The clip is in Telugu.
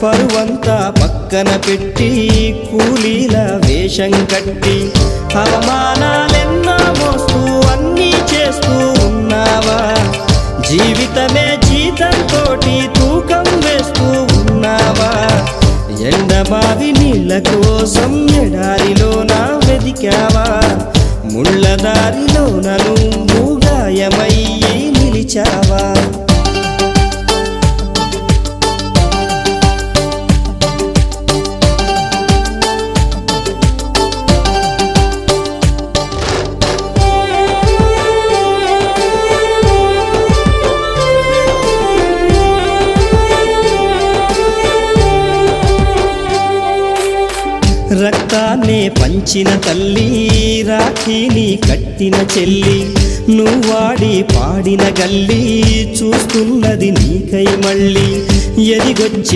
పరువంతా పక్కన పెట్టి కూలీల వేషం కట్టి అవమానాలెన్నో మోస్తూ అన్నీ చేస్తూ ఉన్నావా? జీవితమే జీతంతోటి తూకం వేస్తూ ఉన్నావా? ఎండమావి నీళ్ళ కోసం ఎడారిలోన వెదికావా? ముళ్ళదారిలోన నువ్వు గాయమయ్యి నిలిచావా? రక్తాన్నే పంచిన తల్లి, రాఖీని కట్టిన చెల్లి, నువ్వాడి పాడిన గల్లి చూస్తున్నది నీకై మళ్ళీ ఎదిగొచ్చిన